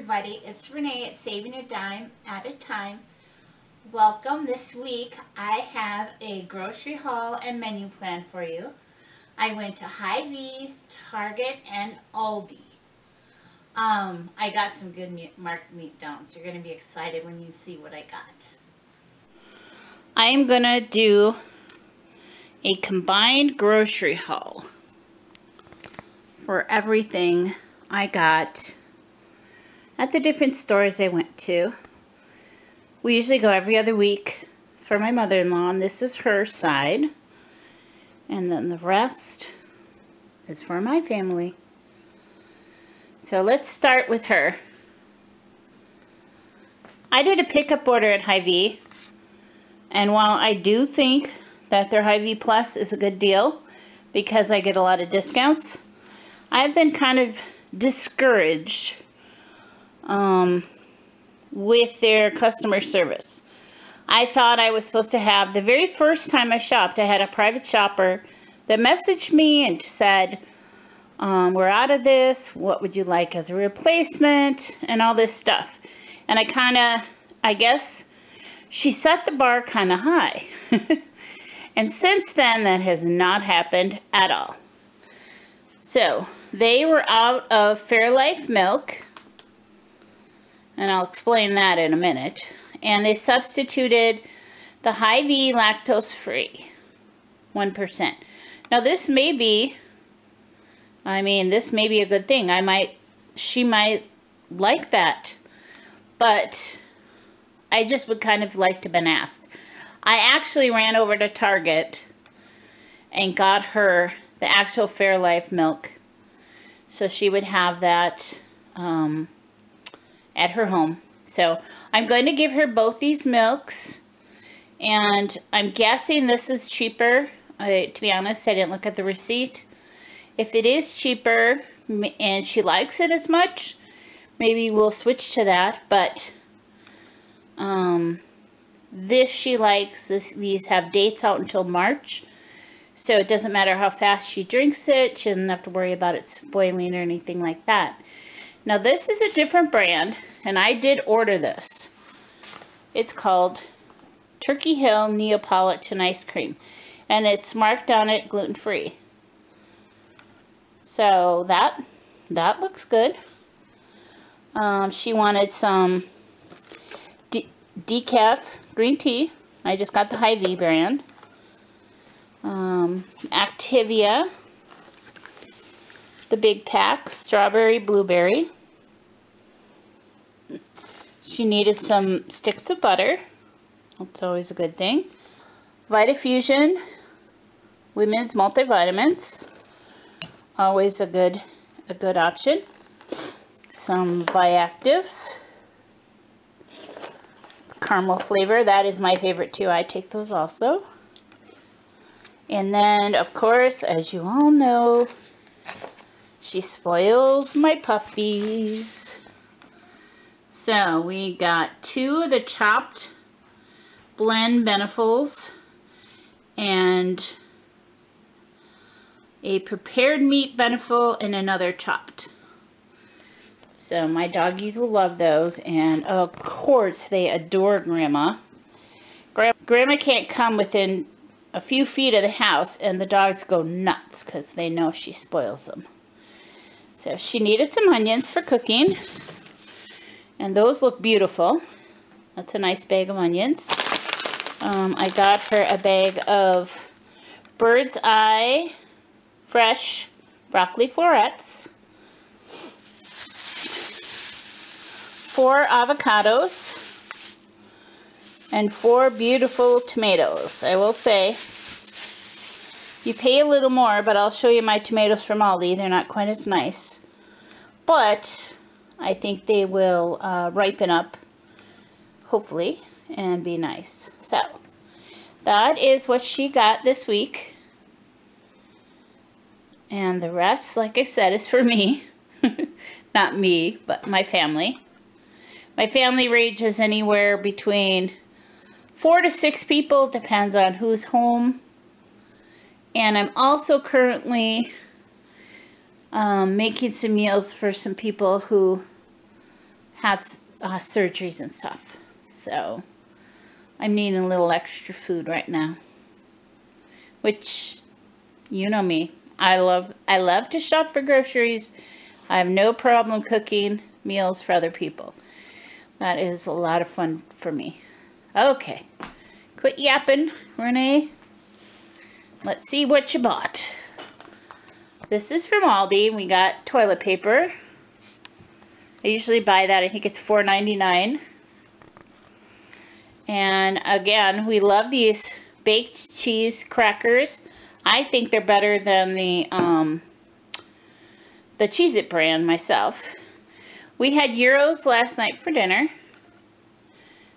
everybody, it's Renee at Saving a Dime at a Time. Welcome. This week I have a grocery haul and menu plan for you. I went to HyVee, Target, and Aldi. I got some good marked meat down, so you're going to be excited when you see what I got. I am going to do a combined grocery haul for everything I got at the different stores I went to. We usually go every other week for my mother-in-law, and this is her side. And then the rest is for my family. So let's start with her. I did a pickup order at HyVee, and while I do think that their HyVee Plus is a good deal because I get a lot of discounts, I've been kind of discouraged with their customer service. I thought I was supposed to have, the very first time I shopped, I had a private shopper that messaged me and said, we're out of this, what would you like as a replacement, and all this stuff. And I guess she set the bar kind of high. And since then, that has not happened at all. So, they were out of Fairlife milk, and I'll explain that in a minute. And they substituted the HyVee lactose-free, 1%. Now this may be, this may be a good thing. She might like that, but I just would kind of like to have been asked. I actually ran over to Target and got her the actual Fairlife milk, so she would have that at her home. So I'm going to give her both these milks, and I'm guessing this is cheaper. To be honest, I didn't look at the receipt. If it is cheaper and she likes it as much, maybe we'll switch to that. But this she likes. These have dates out until March, so it doesn't matter how fast she drinks it. She doesn't have to worry about it spoiling or anything like that. Now this is a different brand, and I did order this. It's called Turkey Hill Neapolitan Ice Cream, and it's marked on it gluten-free. So that looks good. She wanted some decaf green tea. I just got the HyVee brand. Activia, the big pack, strawberry, blueberry. She needed some sticks of butter. That's always a good thing. Vitafusion Women's Multivitamins. Always a good option. Some Viactives. Caramel flavor. That is my favorite too. I take those also. And then, of course, as you all know, she spoils my puppies. So we got 2 of the chopped blend Benefuls and a prepared meat Beneful and another chopped. So my doggies will love those, and of course they adore Grandma. Grandma can't come within a few feet of the house, and the dogs go nuts because they know she spoils them. So she needed some onions for cooking. And those look beautiful. That's a nice bag of onions. I got her a bag of Bird's Eye fresh broccoli florets. 4 avocados. And 4 beautiful tomatoes. I will say, you pay a little more, but I'll show you my tomatoes from Aldi. They're not quite as nice. But I think they will ripen up, hopefully, and be nice. So, that is what she got this week. And the rest, like I said, is for me. Not me, but my family. My family ranges anywhere between 4 to 6 people, depends on who's home. And I'm also currently making some meals for some people who had surgeries and stuff. So I'm needing a little extra food right now. Which, you know me. I love to shop for groceries. I have no problem cooking meals for other people. That is a lot of fun for me. Okay. Quit yapping, Renee. Let's see what you bought. This is from Aldi. We got toilet paper. I usually buy that. I think it's $4.99. And again, we love these baked cheese crackers. I think they're better than the Cheez-It brand myself. We had gyros last night for dinner.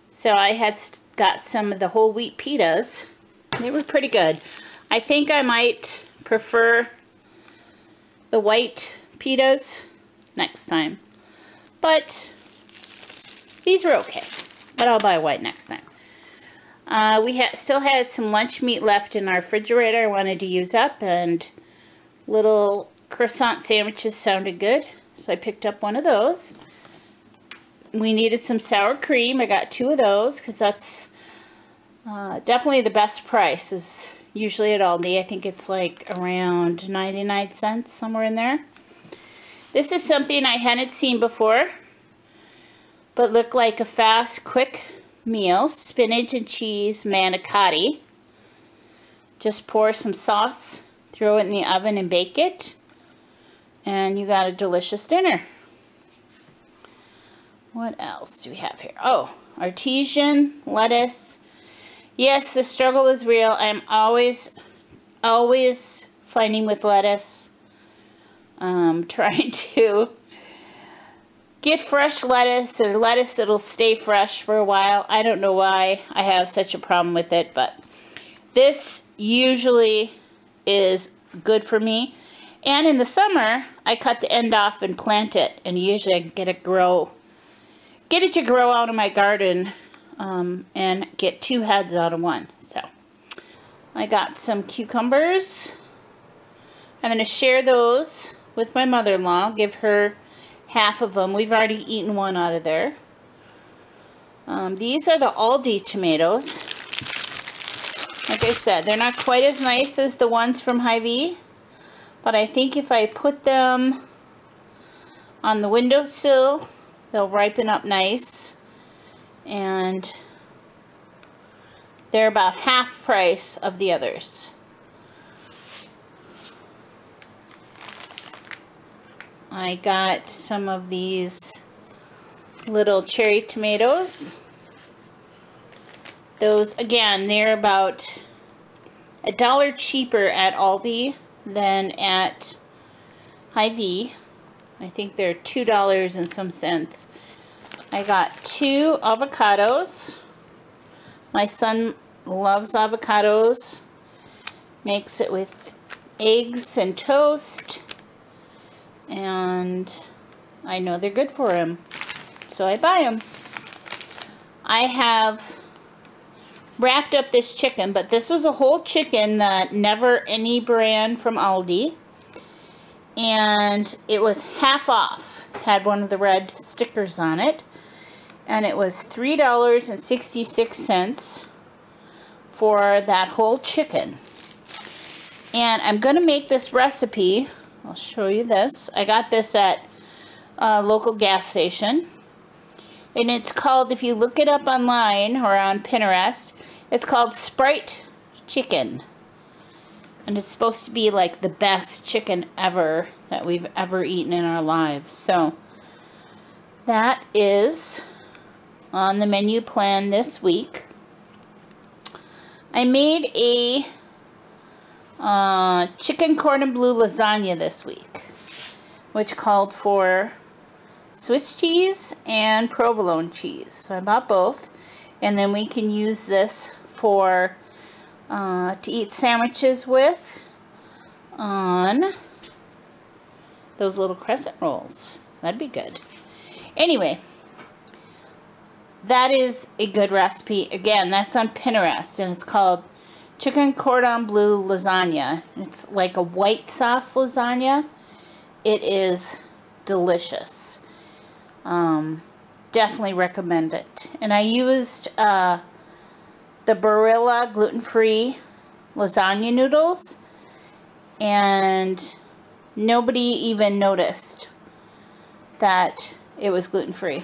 So I had got some of the whole wheat pitas. They were pretty good. I think I might prefer the white pitas next time. But these were okay. But I'll buy white next time. We still had some lunch meat left in our refrigerator I wanted to use up, and little croissant sandwiches sounded good, so I picked up one of those. We needed some sour cream. I got 2 of those because that's definitely the best price is usually at Aldi. I think it's like around 99 cents, somewhere in there. This is something I hadn't seen before, but looked like a fast, quick meal. Spinach and cheese manicotti. Just pour some sauce, throw it in the oven and bake it, and you got a delicious dinner. What else do we have here? Oh, artesian lettuce. Yes, the struggle is real. I'm always fighting with lettuce. Trying to get fresh lettuce or lettuce that'll stay fresh for a while. I don't know why I have such a problem with it, but this usually is good for me. And in the summer, I cut the end off and plant it, and usually I get it to grow out of my garden and get 2 heads out of one. So I got some cucumbers. I'm going to share those with my mother-in-law, give her half of them. We've already eaten one out of there. These are the Aldi tomatoes. Like I said, they're not quite as nice as the ones from HyVee, but I think if I put them on the windowsill, they'll ripen up nice. And they're about half price of the others. I got some of these little cherry tomatoes. Those, again, they're about $1 cheaper at Aldi than at HyVee. I think they're $2 and some cents. I got 2 avocados. My son loves avocados. Makes it with eggs and toast. And I know they're good for him, so I buy them. I have wrapped up this chicken, but this was a whole chicken that never any brand from Aldi, and it was half off. It had one of the red stickers on it, and it was $3.66 for that whole chicken. And I'm going to make this recipe. I'll show you this. I got this at a local gas station. And it's called, if you look it up online or on Pinterest, it's called Sprite Chicken. And it's supposed to be like the best chicken ever that we've ever eaten in our lives. So that is on the menu plan this week. I made a chicken cordon bleu lasagna this week, which called for Swiss cheese and provolone cheese. So I bought both, and then we can use this for to eat sandwiches with on those little crescent rolls. That'd be good. Anyway, that is a good recipe. Again, that's on Pinterest, and it's called chicken cordon bleu lasagna. It's like a white sauce lasagna. It is delicious. definitely recommend it. And I used the Barilla gluten-free lasagna noodles, and nobody even noticed that it was gluten-free.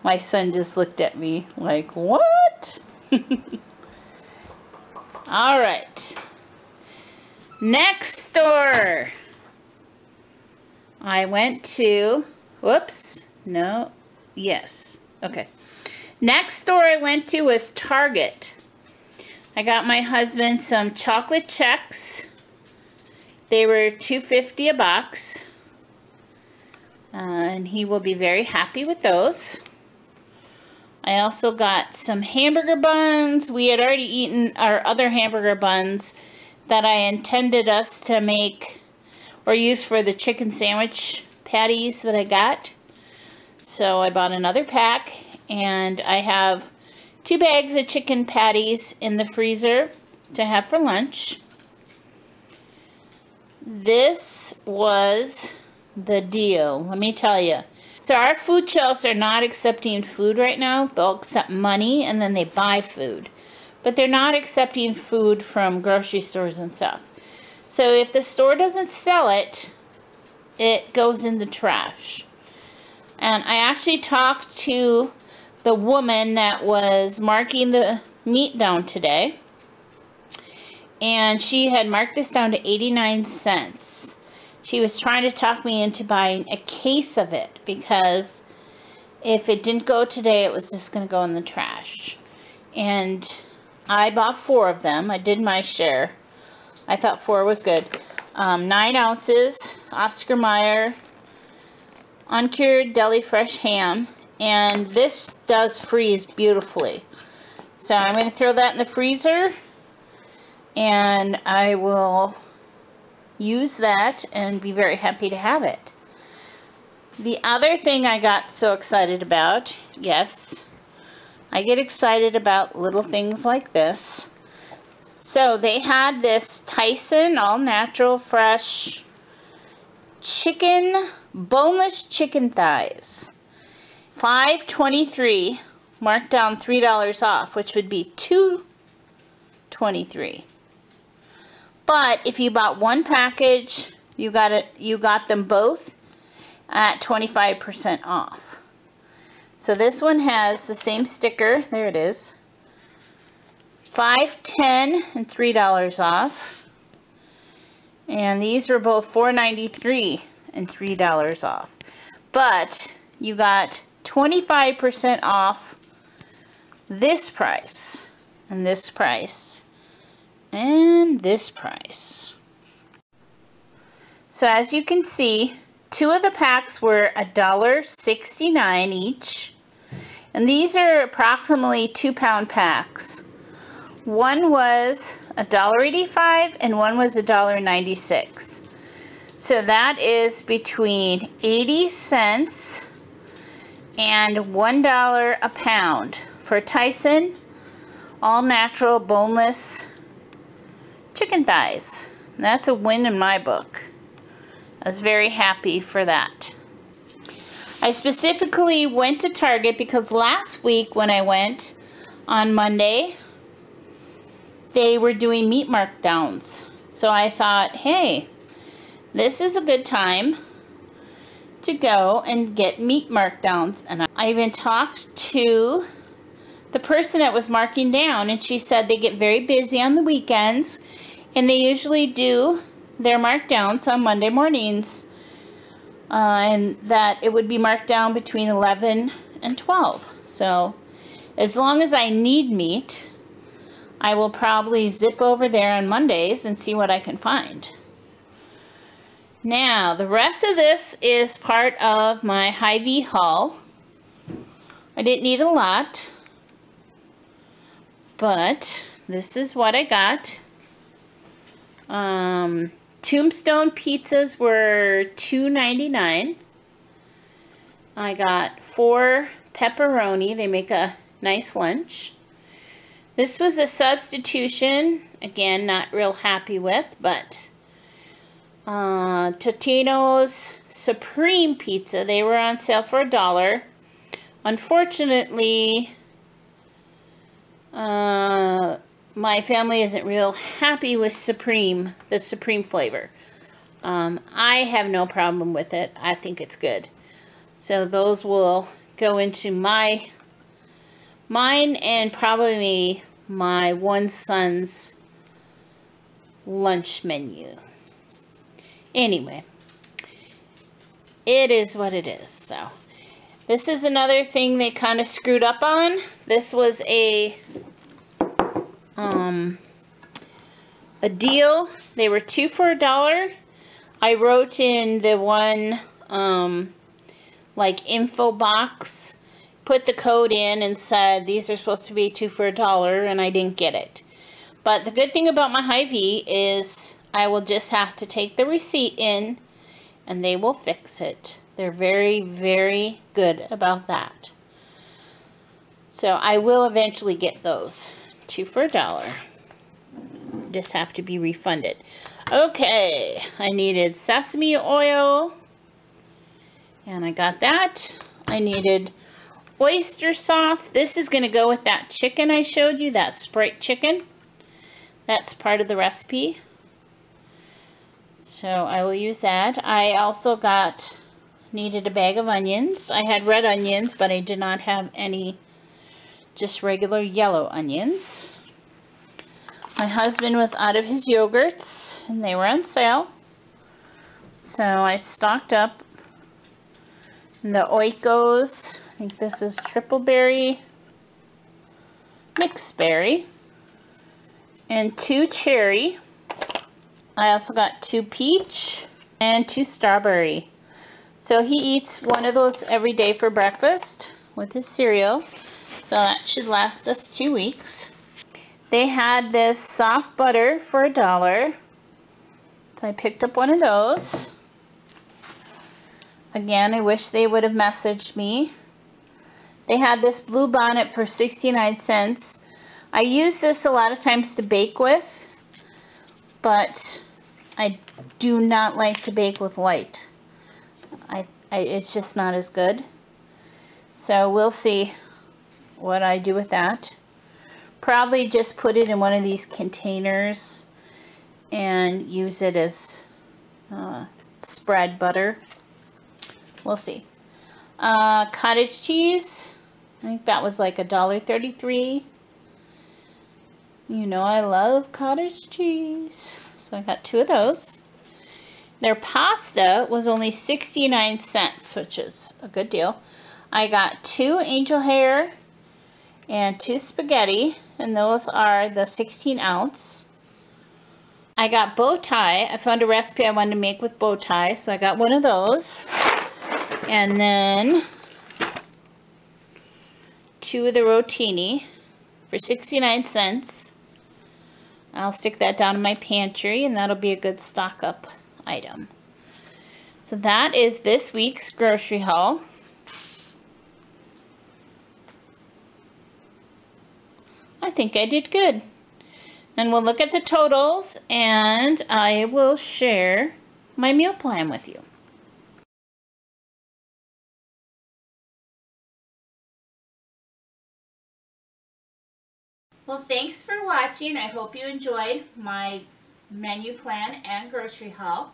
My son just looked at me like, what? All right. Next store I went to, whoops, no, yes, okay. Next store I went to was Target. I got my husband some chocolate Chex. They were $2.50 a box. And he will be very happy with those. I also got some hamburger buns. We had already eaten our other hamburger buns that I intended us to make or use for the chicken sandwich patties that I got. So I bought another pack, and I have 2 bags of chicken patties in the freezer to have for lunch. This was the deal, let me tell you. So our food shelves are not accepting food right now. They'll accept money and then they buy food. But they're not accepting food from grocery stores and stuff. So if the store doesn't sell it, it goes in the trash. And I actually talked to the woman that was marking the meat down today. And she had marked this down to 89 cents. She was trying to talk me into buying a case of it, because if it didn't go today, it was just going to go in the trash. And I bought 4 of them. I did my share. I thought 4 was good. 9 ounces, Oscar Meyer, Uncured Deli fresh ham. And this does freeze beautifully. So I'm going to throw that in the freezer. And I will use that and be very happy to have it. The other thing I got so excited about, yes, I get excited about little things like this. So they had this Tyson all natural fresh chicken, boneless chicken thighs. $5.23, marked down $3 off, which would be $2.23. But if you bought 1 package, you got them both at 25% off. So this one has the same sticker. There it is. $5.10 and $3 off. And these were both $4.93 and $3 off. But you got 25% off this price and this price. And this price. So as you can see, 2 of the packs were $1.69 each, and these are approximately 2-pound packs. One was $1.85 and one was $1.96. So that is between 80 cents and $1 a pound for Tyson all natural boneless chicken thighs. And that's a win in my book. I was very happy for that. I specifically went to Target because last week when I went on Monday, they were doing meat markdowns. So I thought, hey, this is a good time to go and get meat markdowns. And I even talked to the person that was marking down, and she said they get very busy on the weekends. And they usually do their markdowns on Monday mornings. And that it would be marked down between 11 and 12. So as long as I need meat, I will probably zip over there on Mondays and see what I can find. Now, the rest of this is part of my HyVee haul. I didn't need a lot, but this is what I got. Tombstone Pizzas were $2.99. I got 4 pepperoni. They make a nice lunch. This was a substitution. Again, not real happy with, but Totino's Supreme Pizza. They were on sale for $1. Unfortunately, my family isn't real happy with the Supreme flavor. I have no problem with it. I think it's good. So those will go into mine and probably my one son's lunch menu. Anyway, it is what it is. So this is another thing they kind of screwed up on. This was a deal. They were 2 for $1. I wrote in the one like info box, put the code in and said these are supposed to be 2 for $1, and I didn't get it. But the good thing about my HyVee is I will just have to take the receipt in and they will fix it. They're very, very good about that. So I will eventually get those 2 for $1. Just have to be refunded. Okay, I needed sesame oil, and I got that. I needed oyster sauce. This is going to go with that chicken I showed you, that Sprite chicken. That's part of the recipe. So I will use that. I also needed a bag of onions. I had red onions, but I did not have any just regular yellow onions. My husband was out of his yogurts, and they were on sale. So I stocked up the Oikos. I think this is triple berry, mixed berry, and 2 cherry. I also got 2 peach and 2 strawberry. So he eats one of those every day for breakfast with his cereal. So that should last us 2 weeks. They had this soft butter for $1. So I picked up one of those. Again, I wish they would have messaged me. They had this blue bonnet for 69 cents. I use this a lot of times to bake with, but I do not like to bake with light. It's just not as good. So we'll see what I do with that. Probably just put it in one of these containers and use it as spread butter. We'll see. Cottage cheese. I think that was like $1.33. You know I love cottage cheese. So I got 2 of those. Their pasta was only 69 cents, which is a good deal. I got 2 angel hair and 2 spaghetti, and those are the 16 ounce. I got bow tie. I found a recipe I wanted to make with bow tie, so I got one of those. And then 2 of the rotini for 69 cents. I'll stick that down in my pantry, and that'll be a good stock up item. So that is this week's grocery haul. I think I did good. And we'll look at the totals, and I will share my meal plan with you. Well, thanks for watching. I hope you enjoyed my menu plan and grocery haul.